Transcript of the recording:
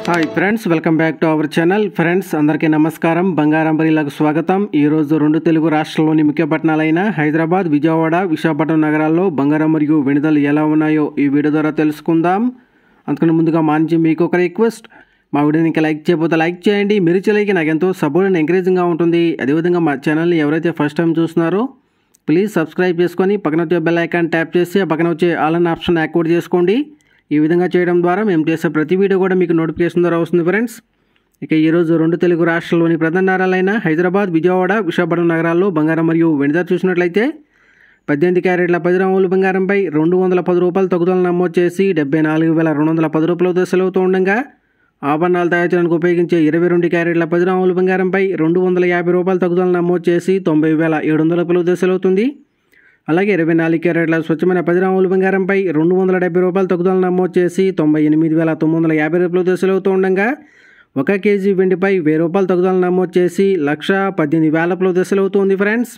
Hi friends, welcome back to our channel. Friends అందరికీ నమస్కారం. బంగారం బరిలకు స్వాగతం. ఈరోజు రెండు తెలుగు రాష్ట్రాల్లోని ముఖ్య పట్టణాలైన హైదరాబాద్, విజయవాడ, విశాఖపట్నం నగరాల్లో బంగారం మరియు వెండి ధరలు ఎలా ఉన్నాయో ఈ వీడియో ద్వారా తెలుసుకుందాం. అందుకని ముందుగా మా నుంచి మీకు ఒక రిక్వెస్ట్, మా వీడియోని ఇంకా లైక్ చేయకపోతే లైక్ చేయండి. మీరు చేయలేక నాకు ఎంతో సపోర్ట్ అండ్ ఎంకరేజింగ్గా ఉంటుంది. అదేవిధంగా మా ఛానల్ని ఎవరైతే ఫస్ట్ టైం చూస్తున్నారో ప్లీజ్ సబ్స్క్రైబ్ చేసుకొని పక్కన వచ్చే బెల్ ఐకాన్ ట్యాప్ చేసి ఆ పక్కన వచ్చే ఆల్ అన్ ఆప్షన్ యాక్టివేట్ చేసుకోండి. ఈ విధంగా చేయడం ద్వారా మేము చేసే ప్రతి వీడియో కూడా మీకు నోటిఫికేషన్ ద్వారా వస్తుంది ఫ్రెండ్స్. ఇక ఈరోజు రెండు తెలుగు రాష్ట్రాల్లోని ప్రధాన నగరాలైన హైదరాబాద్, విజయవాడ, విశాఖపట్నం నగరాల్లో బంగారం మరియు వెండి ధర చూసినట్లయితే 18 క్యారెట్ల 10 గ్రాముల బంగారంపై 210 రూపాయలు తగ్గుదల నమోదు చేసి 74,210 రూపాయల వద్ద సెలవుతూ ఉండగా, ఆభరణాలు తయారు చేయడానికి ఉపయోగించే 22 క్యారెట్ల 10 గ్రాముల బంగారంపై 250 రూపాయల తగ్గుదల నమోదు చేసి 90,700 రూపాయల వద్ద సెలవుతుంది. అలాగే 24 క్యారెట్ల స్వచ్ఛమైన 10 గ్రాముల బంగారంపై 270 రూపాయల తగ్గుదల నమోదు చేసి 98,950 రూపాయల దశలవుతూ ఉండగా, 1 కేజీ వెండిపై 1000 రూపాయల తగ్గుదల నమోదు చేసి 1,18,000 రూపాయల దశలవుతుంది ఫ్రెండ్స్.